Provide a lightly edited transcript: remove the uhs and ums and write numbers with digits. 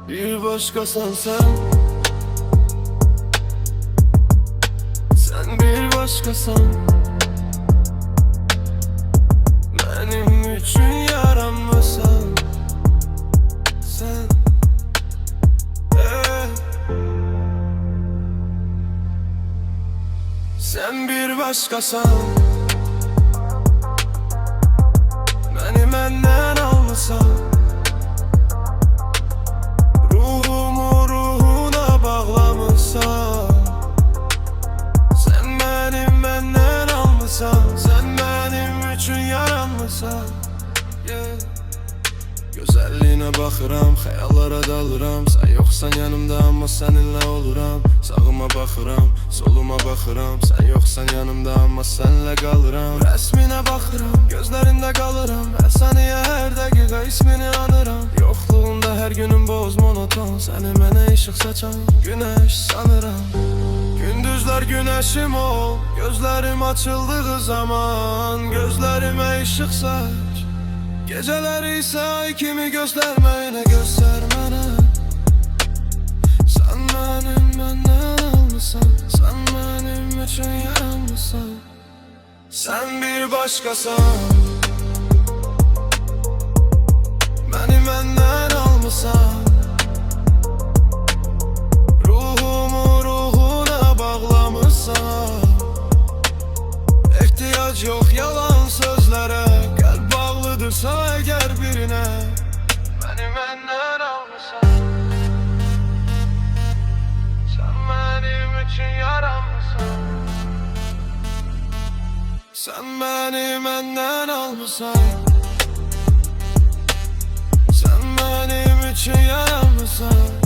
Bir başkasan sen. Sen bir başkasan. Benim için yaranmasan. Sen Sen bir başkasan. Beni benden almasan. Ruhumu ruhuna bağlamışsan. Sen benim benden almasan. Sen benim için yaranmasan, yeah. Gözəlliyinə baxıram, xəyallara dalıram. Sən yoxsan yanımda amma səninlə oluram. Sağıma baxıram, soluma baxıram. Sən yoxsan yanımda amma sənlə qalıram. Rəsminə baxıram, gözlərində qalıram. Hər saniyə, hər dəqiqə ismini anıram. Yoxluğunda hər günüm boz monoton. Səni mənə işıq saçan günəş sanıram. Gündüzlər günəşim ol, gözlərim açıldığı zaman. Gözlərimə işıq saç. Geceleri ise ay kimi göstermeyene göstermene. Sen benim benden almışsan. Sen benim için yaranmışsan. Sen bir başkasan. Beni benden almışsan. Ruhumu ruhuna bağlamışsan. İhtiyaç yok yalan sözlere. Bağlıdırsa eğer birine. Beni benden almışsan. Sen benim için yaranmışsan. Sen beni benden almışsan. Sen benim için yaranmışsan.